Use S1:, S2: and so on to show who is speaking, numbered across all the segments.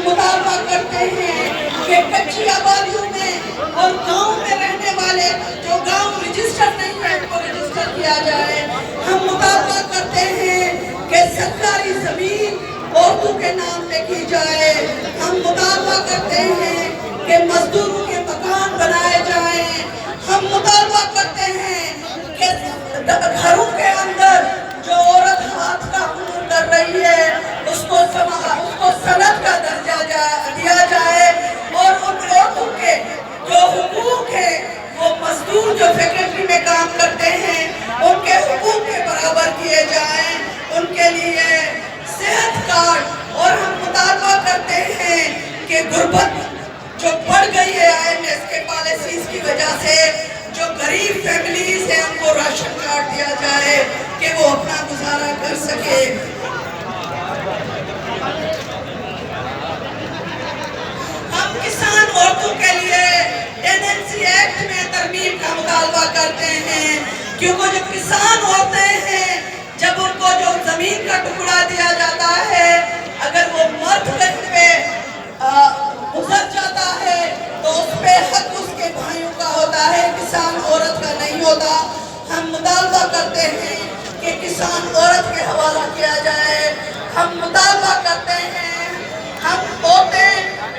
S1: مطالبہ کرتے ہیں کہ کچی آبادیوں میں اور گاؤں میں رہنے والے جو گاؤں رجسٹر نہیں ہے ان کو رجسٹر کیا جائے۔ ہم مطالبہ کرتے ہیں کہ سرکاری زمین عورتوں کے نام پہ کی جائے۔ ہم مطالبہ کرتے ہیں کہ مزدوروں کے مکان بنائے جائیں۔ ہم مطالبہ کرتے ہیں کہ گھروں کے اندر جو عورت ہاتھ کا ہنر کر رہی ہے اس کو صنعت کا درجہ دیا جائے، اور ان عورتوں کے جو حقوق ہیں وہ مزدور جو فیکٹری میں کام کرتے ہیں ان کے حقوق کے برابر کیے جائیں، ان کے لیے صحت کارڈ۔ اور ہم مطالبہ کرتے ہیں کہ غربت جو بڑھ گئی ہے IMF کے پالیسیز کی وجہ سے، جو غریب فیملیز ہیں ان کو راشن کارڈ دیا جائے کہ وہ اپنا گزارا کر سکے۔ ہم کسان عورتوں کے لیے ٹیننسی ایکٹ میں ترمیم کا مطالبہ کرتے ہیں، کیونکہ جو کسان عورتیں ہیں جب ان کو جو زمین کا ٹکڑا دیا جاتا ہے اگر وہ مرد پہ گزر جاتا ہے تو اس پہ حق اس کے بھائیوں کا ہوتا ہے، کسان عورت کا نہیں ہوتا۔ ہم مطالبہ کرتے ہیں کہ کسان عورت کے حوالہ کیا جائے۔ ہم مطالبہ کرتے ہیں، ہم عورتیں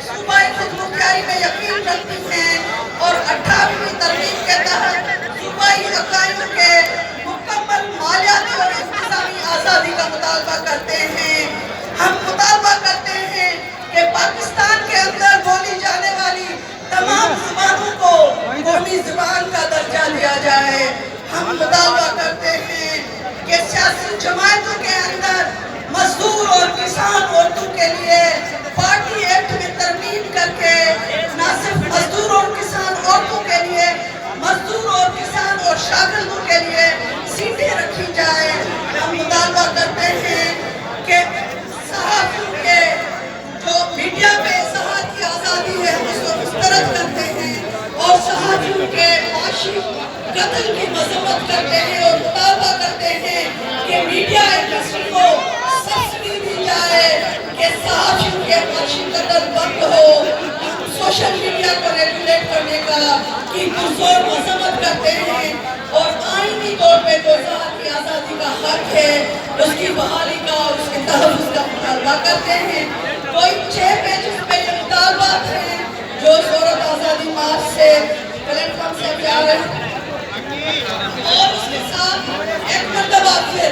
S1: صوبائی خود مختاری میں یقین رکھتی ہیں اور 18ویں ترمیم کے تحت صوبائی حقائق کے مکمل مالیاتی اور انتظامی آزادی کا مطالبہ کرتے ہیں۔ ہم مطالبہ کرتے ہیں کہ پاکستان کے اندر بولی جانے والی تمام زبانوں کو قومی زبان کا درجہ دیا جائے۔ ہم مطالبہ کرتے ہیں کہ سیاسی جماعتوں کے اندر مزدور اور کسان عورتوں کے لیے پارٹی ایکٹ میں ترمیم کر کے نہ صرف مزدور اور کسان عورتوں کے لیے، مزدور اور کسان اور شاگردوں کے لیے سیٹیں رکھی جائیں۔ ہم مطالبہ کرتے ہیں کہ صحافیوں کے جو میڈیا میں صحافت کی آزادی ہے ہم اس کو مسترد کرتے ہیں اور صحافیوں کے معاشی قتل کی مذمت کرتے ہیں اور مطالبہ کرتے ہیں کہ میڈیا انڈسٹری کو سبسڈی دی جائے کہ صحافیوں کے معاشی قتل بند ہو۔ ہم سوشل میڈیا کو ریگولیٹ کرنے کا کی پرزور مذمت کرتے ہیں اور آئینی طور پہ جو اظہار کی آزادی کا حق ہے اس کی بحالی کا اور اس کے تحفظ کا مطالبہ کرتے ہیں۔ کوئی 6 پیجز پہ یہ مطالبات ہیں جو اس عورت آزادی مارچ سے پلیٹ فارم سے بھی آ رہے ہیں، اور اس کے ساتھ ایک مرتبہ پھر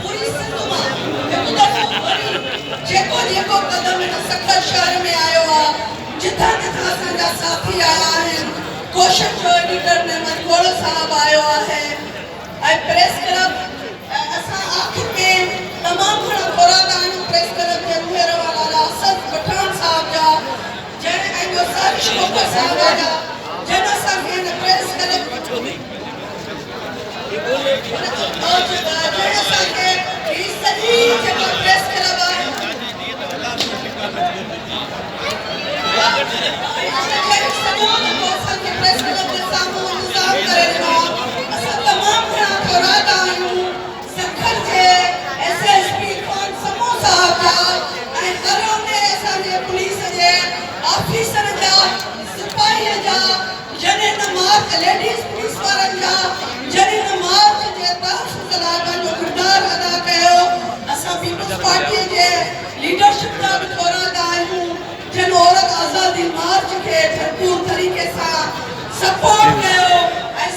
S1: پوری سندھ جیکو جیکو قدم سکر شہر میں آئے ہوا جتھا جتھا سنجا ساتھی آیا ہے، کوشش جو ایڈیٹر نعمت گوڑ صاحب آئے ہوا ہے، پریس کلب اساں آخر میں تمام گھڑا خورات آئیں پریس کلب کے روحے روالا اسد پٹھان صاحب جا جن اینجو سارش کوکر صاحب آجا جن اساں کے پریس کلب اور جن اساں کے اس سجی جب پریس کلب آئے پریس کلب کے سامنے انتظام کرے رہا اساں تمام گھڑا خورات آئیں سکھر سے ایس ایس پی خان سمو صاحب جا ہروں نے ایسا پولیس جے آفیسر جا سپاہی جا جنہیں نماز لیڈیز پولیس وارن جا جنہیں نماز جے تحفظ علاقہ جو کردار ادا کہو اساں پیپلز پارٹی جے لیڈرشپ کا بھی خورات آئے ہوں جن عورت آزادی مارچ کے بھرپور طریقے سے سپورٹ کہو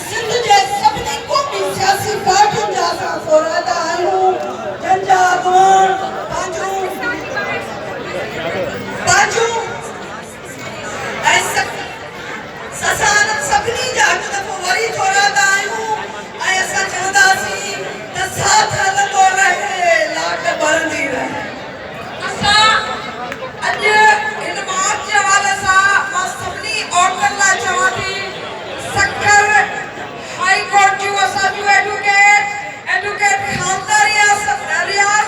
S1: سندھ جے سبھی قومی سیاسی پارٹیوں جا سا خورات آئے ہوں جن جا اگوان پانچوں سسانت سبنی جا کے دفعہ وری خورات آئے ہوں ایسا چاہتا سی ساتھ حلق ہو رہے لاکھ برندی رہے اج ان مارچ حوالے سا سبنی عورتن لا چواں تھی سکر ہائی کورٹ جو اسا جو ایڈوکیٹ خاندان ریاض